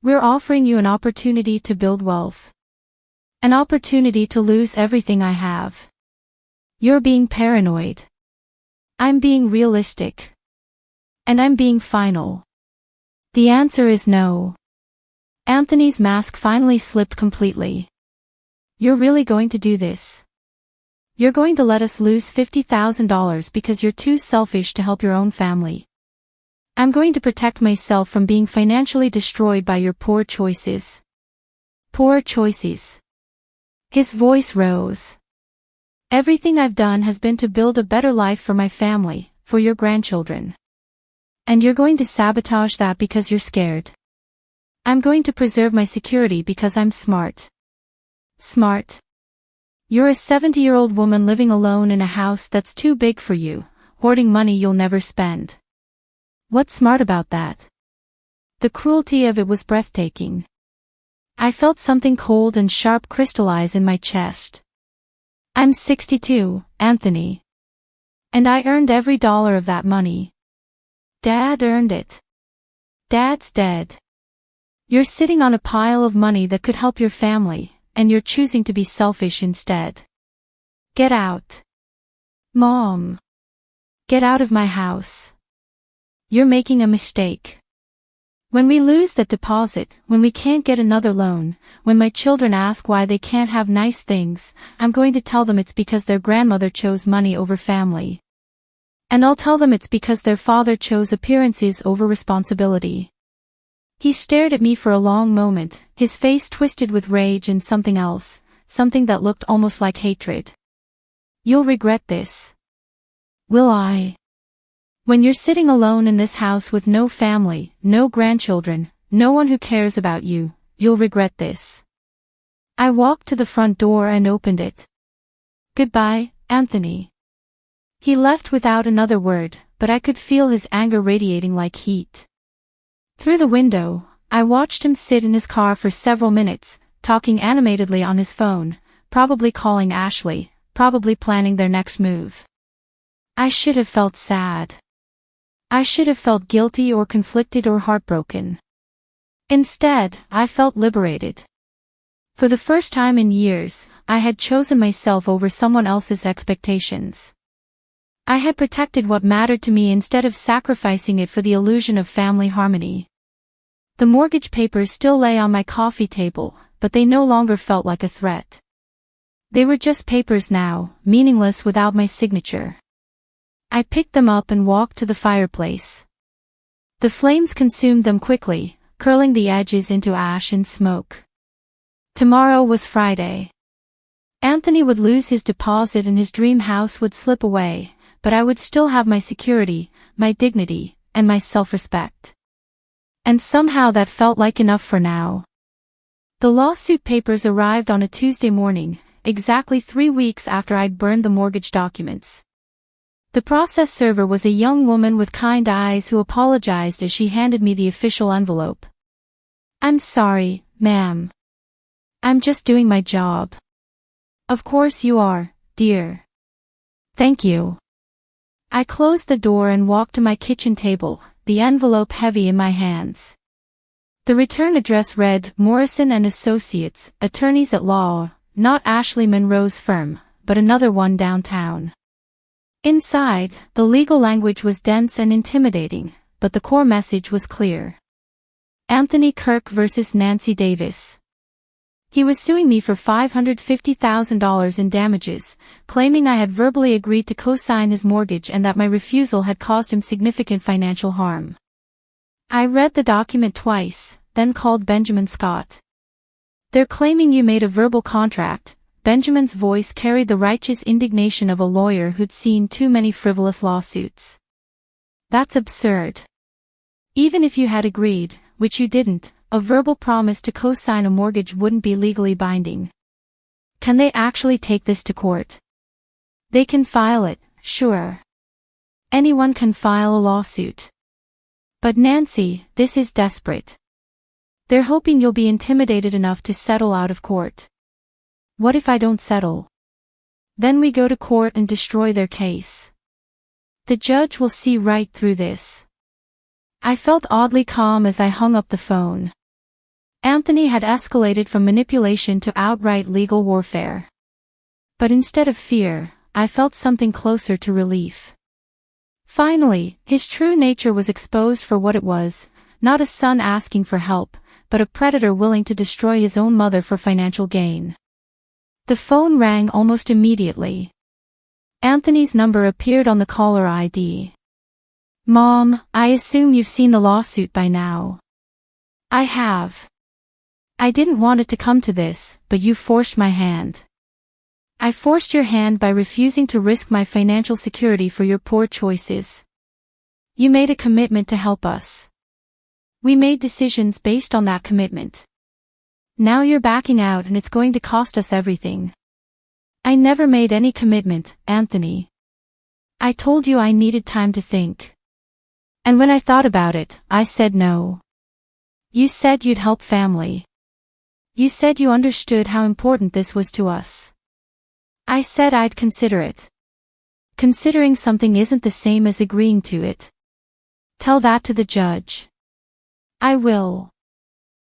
We're offering you an opportunity to build wealth. An opportunity to lose everything I have. You're being paranoid. I'm being realistic. And I'm being final. The answer is no. Anthony's mask finally slipped completely. You're really going to do this? You're going to let us lose $50,000 because you're too selfish to help your own family. I'm going to protect myself from being financially destroyed by your poor choices. Poor choices. His voice rose. Everything I've done has been to build a better life for my family, for your grandchildren. And you're going to sabotage that because you're scared. I'm going to preserve my security because I'm smart. Smart? You're a 70-year-old woman living alone in a house that's too big for you, hoarding money you'll never spend. What's smart about that? The cruelty of it was breathtaking. I felt something cold and sharp crystallize in my chest. I'm 62, Anthony. And I earned every dollar of that money. Dad earned it. Dad's dead. You're sitting on a pile of money that could help your family, and you're choosing to be selfish instead. Get out. Mom. Get out of my house. You're making a mistake. When we lose that deposit, when we can't get another loan, when my children ask why they can't have nice things, I'm going to tell them it's because their grandmother chose money over family. And I'll tell them it's because their father chose appearances over responsibility. He stared at me for a long moment, his face twisted with rage and something else, something that looked almost like hatred. You'll regret this. Will I? When you're sitting alone in this house with no family, no grandchildren, no one who cares about you, you'll regret this. I walked to the front door and opened it. Goodbye, Anthony. He left without another word, but I could feel his anger radiating like heat. Through the window, I watched him sit in his car for several minutes, talking animatedly on his phone, probably calling Ashley, probably planning their next move. I should have felt sad. I should have felt guilty or conflicted or heartbroken. Instead, I felt liberated. For the first time in years, I had chosen myself over someone else's expectations. I had protected what mattered to me instead of sacrificing it for the illusion of family harmony. The mortgage papers still lay on my coffee table, but they no longer felt like a threat. They were just papers now, meaningless without my signature. I picked them up and walked to the fireplace. The flames consumed them quickly, curling the edges into ash and smoke. Tomorrow was Friday. Anthony would lose his deposit and his dream house would slip away, but I would still have my security, my dignity, and my self-respect. And somehow that felt like enough for now. The lawsuit papers arrived on a Tuesday morning, exactly 3 weeks after I'd burned the mortgage documents. The process server was a young woman with kind eyes who apologized as she handed me the official envelope. I'm sorry, ma'am. I'm just doing my job. Of course you are, dear. Thank you. I closed the door and walked to my kitchen table, the envelope heavy in my hands. The return address read, Morrison and Associates, Attorneys at Law, not Ashley Monroe's firm, but another one downtown. Inside, the legal language was dense and intimidating, but the core message was clear. Anthony Kirk versus Nancy Davis. He was suing me for $550,000 in damages, claiming I had verbally agreed to co-sign his mortgage and that my refusal had caused him significant financial harm. I read the document twice, then called Benjamin Scott. "They're claiming you made a verbal contract." Benjamin's voice carried the righteous indignation of a lawyer who'd seen too many frivolous lawsuits. "That's absurd. Even if you had agreed, which you didn't, a verbal promise to co-sign a mortgage wouldn't be legally binding. Can they actually take this to court?" "They can file it, sure. Anyone can file a lawsuit. But Nancy, this is desperate. They're hoping you'll be intimidated enough to settle out of court." "What if I don't settle? Then we go to court and destroy their case. The judge will see right through this." I felt oddly calm as I hung up the phone. Anthony had escalated from manipulation to outright legal warfare. But instead of fear, I felt something closer to relief. Finally, his true nature was exposed for what it was, not a son asking for help, but a predator willing to destroy his own mother for financial gain. The phone rang almost immediately. Anthony's number appeared on the caller ID. "Mom, I assume you've seen the lawsuit by now." "I have. I didn't want it to come to this, but you forced my hand." "I forced your hand by refusing to risk my financial security for your poor choices. You made a commitment to help us. We made decisions based on that commitment. Now you're backing out and it's going to cost us everything." "I never made any commitment, Anthony. I told you I needed time to think. And when I thought about it, I said no. You said you'd help family. You said you understood how important this was to us. I said I'd consider it. Considering something isn't the same as agreeing to it. Tell that to the judge." "I will."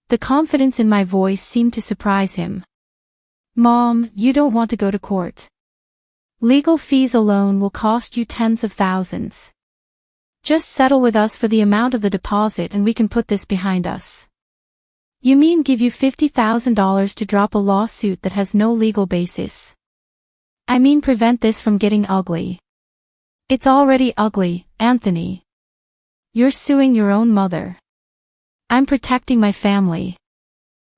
The confidence in my voice seemed to surprise him. "Mom, you don't want to go to court. Legal fees alone will cost you tens of thousands. Just settle with us for the amount of the deposit and we can put this behind us." "You mean give you $50,000 to drop a lawsuit that has no legal basis?" "I mean prevent this from getting ugly." "It's already ugly, Anthony. You're suing your own mother. I'm protecting my family."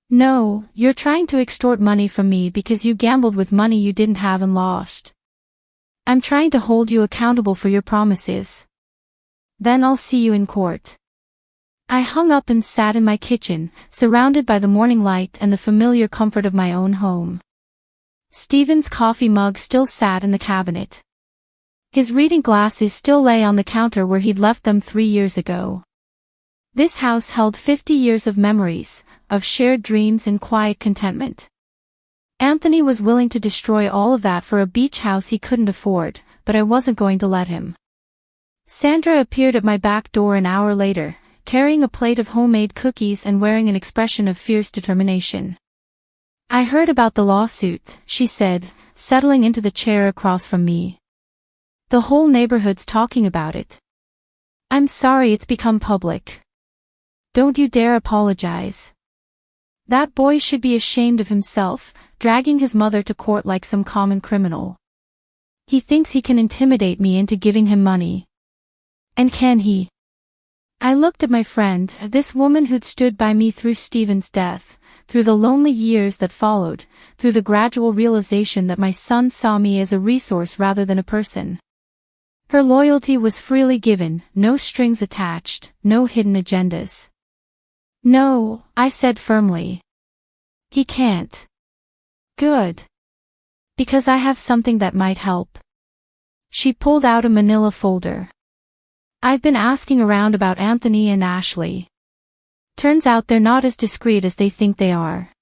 "No, you're trying to extort money from me because you gambled with money you didn't have and lost. I'm trying to hold you accountable for your promises. Then I'll see you in court." I hung up and sat in my kitchen, surrounded by the morning light and the familiar comfort of my own home. Stephen's coffee mug still sat in the cabinet. His reading glasses still lay on the counter where he'd left them 3 years ago. This house held 50 years of memories, of shared dreams and quiet contentment. Anthony was willing to destroy all of that for a beach house he couldn't afford, but I wasn't going to let him. Sandra appeared at my back door an hour later, carrying a plate of homemade cookies and wearing an expression of fierce determination. "I heard about the lawsuit," she said, settling into the chair across from me. "The whole neighborhood's talking about it. I'm sorry it's become public. Don't you dare apologize. That boy should be ashamed of himself, dragging his mother to court like some common criminal. He thinks he can intimidate me into giving him money. And can he?" I looked at my friend, this woman who'd stood by me through Stephen's death, through the lonely years that followed, through the gradual realization that my son saw me as a resource rather than a person. Her loyalty was freely given, no strings attached, no hidden agendas. "No," I said firmly. "He can't." "Good. Because I have something that might help." She pulled out a manila folder. "I've been asking around about Anthony and Ashley. Turns out they're not as discreet as they think they are."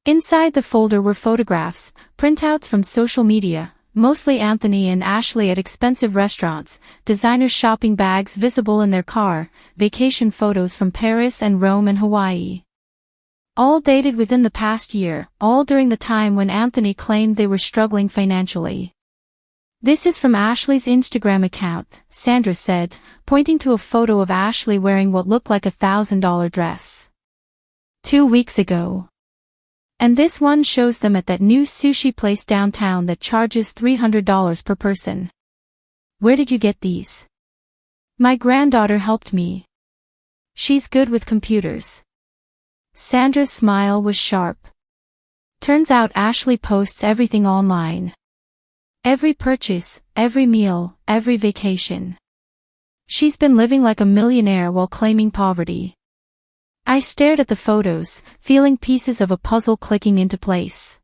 Inside the folder were photographs, printouts from social media, mostly Anthony and Ashley at expensive restaurants, designer shopping bags visible in their car, vacation photos from Paris and Rome and Hawaii. All dated within the past year, all during the time when Anthony claimed they were struggling financially. "This is from Ashley's Instagram account," Sandra said, pointing to a photo of Ashley wearing what looked like $1,000 dress. 2 weeks ago. And this one shows them at that new sushi place downtown that charges $300 per person. Where did you get these? My granddaughter helped me. She's good with computers. Sandra's smile was sharp. Turns out Ashley posts everything online. Every purchase, every meal, every vacation. She's been living like a millionaire while claiming poverty. I stared at the photos, feeling pieces of a puzzle clicking into place.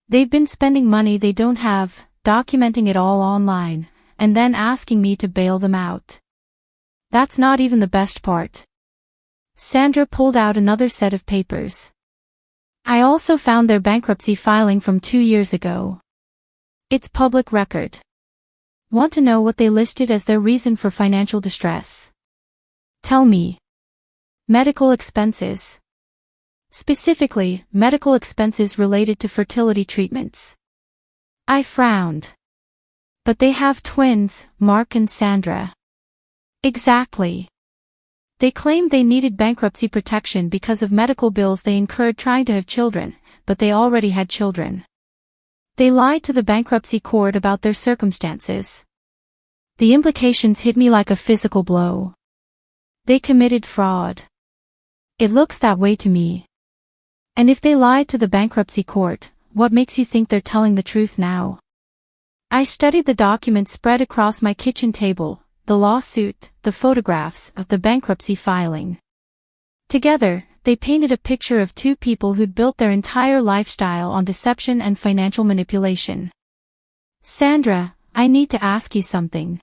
They've been spending money they don't have, documenting it all online, and then asking me to bail them out. That's not even the best part. Sandra pulled out another set of papers. I also found their bankruptcy filing from 2 years ago. It's public record. Want to know what they listed as their reason for financial distress? Tell me. Medical expenses. Specifically, medical expenses related to fertility treatments. I frowned. But they have twins, Mark and Sandra. Exactly. They claimed they needed bankruptcy protection because of medical bills they incurred trying to have children, but they already had children. They lied to the bankruptcy court about their circumstances. The implications hit me like a physical blow. They committed fraud. It looks that way to me. And if they lied to the bankruptcy court, what makes you think they're telling the truth now? I studied the documents spread across my kitchen table, the lawsuit, the photographs of the bankruptcy filing. Together, they painted a picture of two people who'd built their entire lifestyle on deception and financial manipulation. Sandra, I need to ask you something.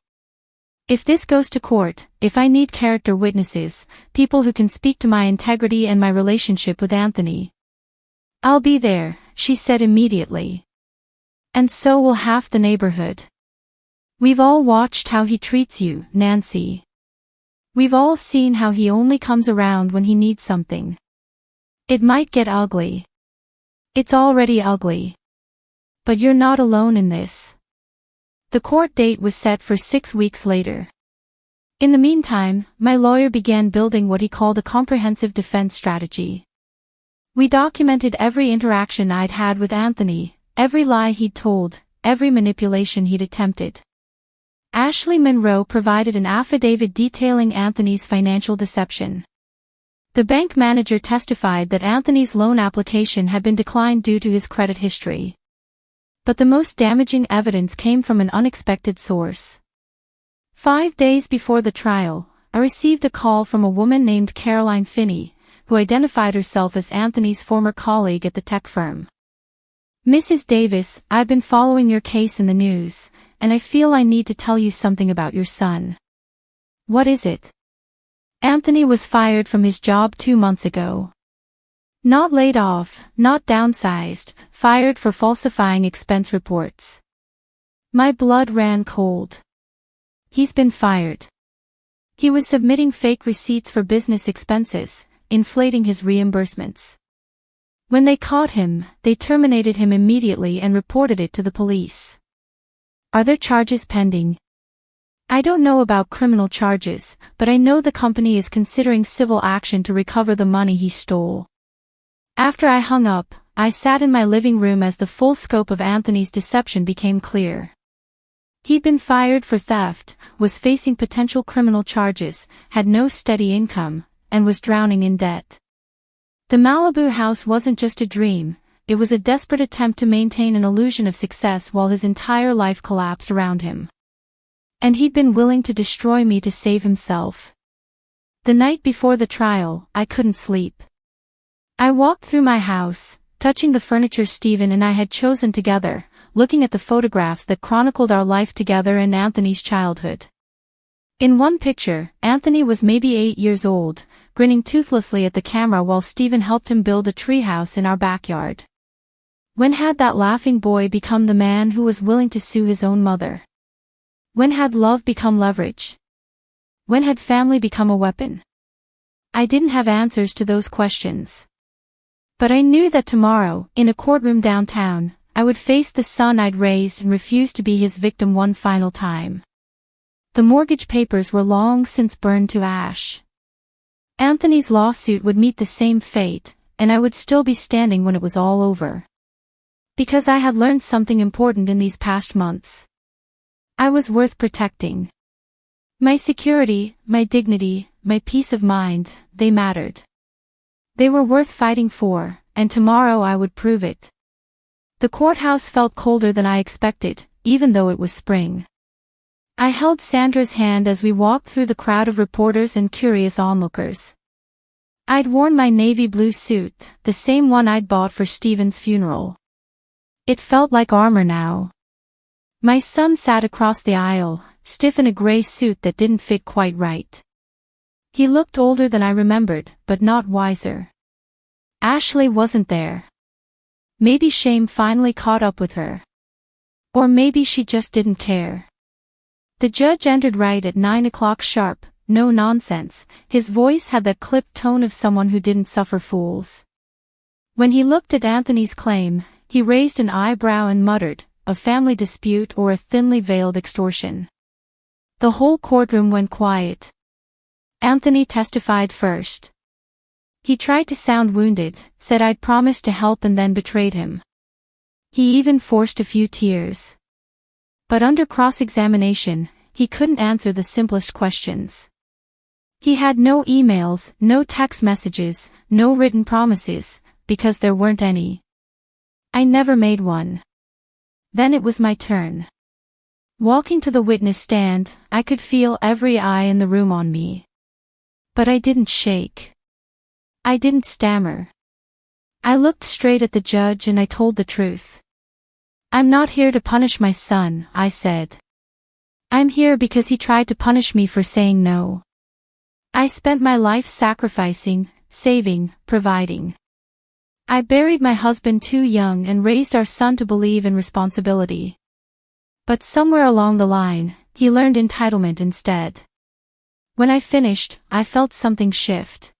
If this goes to court, if I need character witnesses, people who can speak to my integrity and my relationship with Anthony, I'll be there, she said immediately. And so will half the neighborhood. We've all watched how he treats you, Nancy. We've all seen how he only comes around when he needs something. It might get ugly. It's already ugly. But you're not alone in this. The court date was set for 6 weeks later. In the meantime, my lawyer began building what he called a comprehensive defense strategy. We documented every interaction I'd had with Anthony, every lie he'd told, every manipulation he'd attempted. Ashley Monroe provided an affidavit detailing Anthony's financial deception. The bank manager testified that Anthony's loan application had been declined due to his credit history. But the most damaging evidence came from an unexpected source. 5 days before the trial, I received a call from a woman named Caroline Finney, who identified herself as Anthony's former colleague at the tech firm. Mrs. Davis, I've been following your case in the news, and I feel I need to tell you something about your son. What is it? Anthony was fired from his job 2 months ago. Not laid off, not downsized, fired for falsifying expense reports. My blood ran cold. He's been fired. He was submitting fake receipts for business expenses, inflating his reimbursements. When they caught him, they terminated him immediately and reported it to the police. Are there charges pending? I don't know about criminal charges, but I know the company is considering civil action to recover the money he stole. After I hung up, I sat in my living room as the full scope of Anthony's deception became clear. He'd been fired for theft, was facing potential criminal charges, had no steady income, and was drowning in debt. The Malibu house wasn't just a dream, it was a desperate attempt to maintain an illusion of success while his entire life collapsed around him. And he'd been willing to destroy me to save himself. The night before the trial, I couldn't sleep. I walked through my house, touching the furniture Stephen and I had chosen together, looking at the photographs that chronicled our life together and Anthony's childhood. In one picture, Anthony was maybe 8 years old, grinning toothlessly at the camera while Stephen helped him build a treehouse in our backyard. When had that laughing boy become the man who was willing to sue his own mother? When had love become leverage? When had family become a weapon? I didn't have answers to those questions. But I knew that tomorrow, in a courtroom downtown, I would face the son I'd raised and refuse to be his victim one final time. The mortgage papers were long since burned to ash. Anthony's lawsuit would meet the same fate, and I would still be standing when it was all over. Because I had learned something important in these past months. I was worth protecting. My security, my dignity, my peace of mind, they mattered. They were worth fighting for, and tomorrow I would prove it. The courthouse felt colder than I expected, even though it was spring. I held Sandra's hand as we walked through the crowd of reporters and curious onlookers. I'd worn my navy blue suit, the same one I'd bought for Stephen's funeral. It felt like armor now. My son sat across the aisle, stiff in a gray suit that didn't fit quite right. He looked older than I remembered, but not wiser. Ashley wasn't there. Maybe shame finally caught up with her. Or maybe she just didn't care. The judge entered right at 9 o'clock sharp, no nonsense. His voice had that clipped tone of someone who didn't suffer fools. When he looked at Anthony's claim, he raised an eyebrow and muttered, a family dispute or a thinly veiled extortion. The whole courtroom went quiet. Anthony testified first. He tried to sound wounded, said I'd promised to help and then betrayed him. He even forced a few tears. But under cross-examination, he couldn't answer the simplest questions. He had no emails, no text messages, no written promises, because there weren't any. I never made one. Then it was my turn. Walking to the witness stand, I could feel every eye in the room on me. But I didn't shake. I didn't stammer. I looked straight at the judge and I told the truth. I'm not here to punish my son, I said. I'm here because he tried to punish me for saying no. I spent my life sacrificing, saving, providing. I buried my husband too young and raised our son to believe in responsibility. But somewhere along the line, he learned entitlement instead. When I finished, I felt something shift.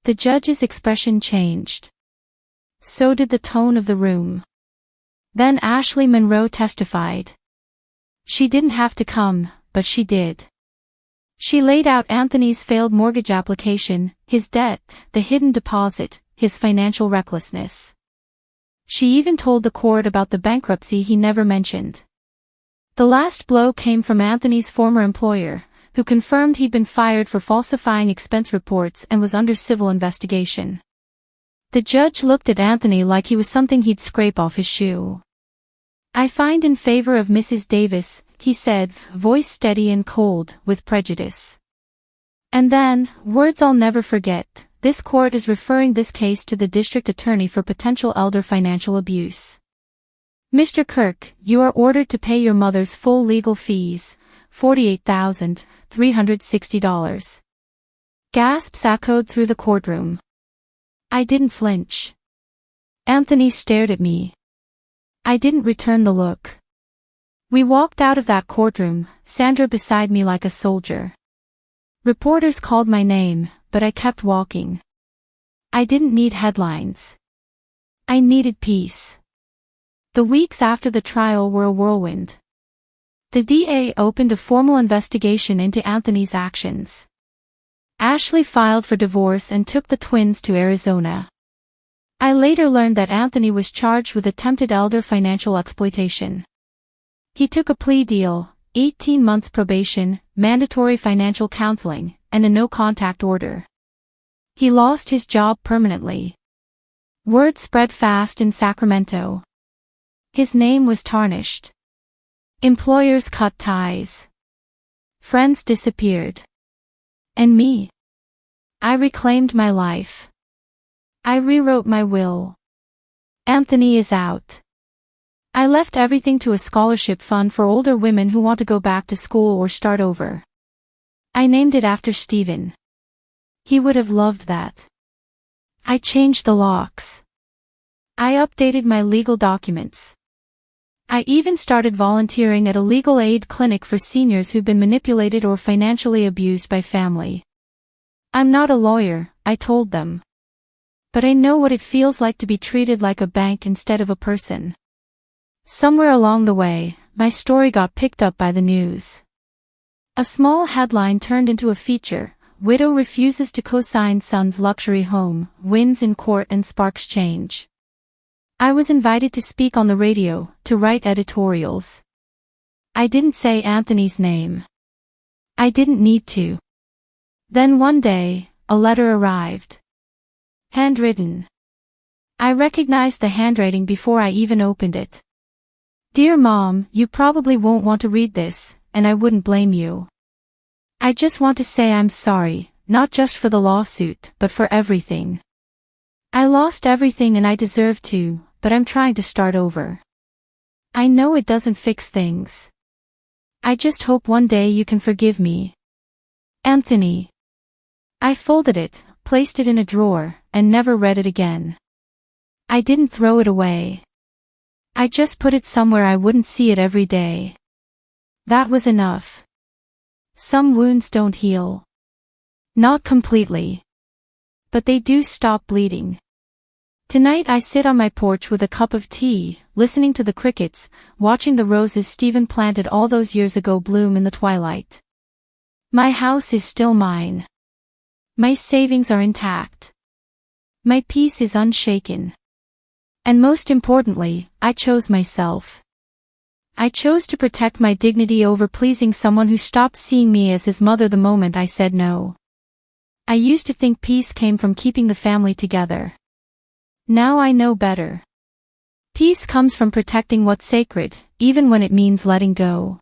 The judge's expression changed. So did the tone of the room. Then Ashley Monroe testified. She didn't have to come, but she did. She laid out Anthony's failed mortgage application, his debt, the hidden deposit, his financial recklessness. She even told the court about the bankruptcy he never mentioned. The last blow came from Anthony's former employer, who confirmed he'd been fired for falsifying expense reports and was under civil investigation. The judge looked at Anthony like he was something he'd scrape off his shoe. I find in favor of Mrs. Davis, he said, voice steady and cold, with prejudice. And then, words I'll never forget, this court is referring this case to the district attorney for potential elder financial abuse. Mr. Kirk, you are ordered to pay your mother's full legal fees, $48,360. Gasps echoed through the courtroom. I didn't flinch. Anthony stared at me. I didn't return the look. We walked out of that courtroom, Sandra beside me like a soldier. Reporters called my name, but I kept walking. I didn't need headlines. I needed peace. The weeks after the trial were a whirlwind. The DA opened a formal investigation into Anthony's actions. Ashley filed for divorce and took the twins to Arizona. I later learned that Anthony was charged with attempted elder financial exploitation. He took a plea deal, 18 months probation, mandatory financial counseling, and a no-contact order. He lost his job permanently. Word spread fast in Sacramento. His name was tarnished. Employers cut ties. Friends disappeared. And me? I reclaimed my life. I rewrote my will. Anthony is out. I left everything to a scholarship fund for older women who want to go back to school or start over. I named it after Stephen. He would have loved that. I changed the locks. I updated my legal documents. I even started volunteering at a legal aid clinic for seniors who've been manipulated or financially abused by family. I'm not a lawyer, I told them. But I know what it feels like to be treated like a bank instead of a person. Somewhere along the way, my story got picked up by the news. A small headline turned into a feature, widow refuses to co-sign son's luxury home, wins in court and sparks change. I was invited to speak on the radio, to write editorials. I didn't say Anthony's name. I didn't need to. Then one day, a letter arrived. Handwritten. I recognized the handwriting before I even opened it. Dear Mom, you probably won't want to read this, and I wouldn't blame you. I just want to say I'm sorry, not just for the lawsuit, but for everything. I lost everything and I deserve to, but I'm trying to start over. I know it doesn't fix things. I just hope one day you can forgive me. Anthony. I folded it, placed it in a drawer, and never read it again. I didn't throw it away. I just put it somewhere I wouldn't see it every day. That was enough. Some wounds don't heal. Not completely. But they do stop bleeding. Tonight I sit on my porch with a cup of tea, listening to the crickets, watching the roses Stephen planted all those years ago bloom in the twilight. My house is still mine. My savings are intact. My peace is unshaken. And most importantly, I chose myself. I chose to protect my dignity over pleasing someone who stopped seeing me as his mother the moment I said no. I used to think peace came from keeping the family together. Now I know better. Peace comes from protecting what's sacred, even when it means letting go.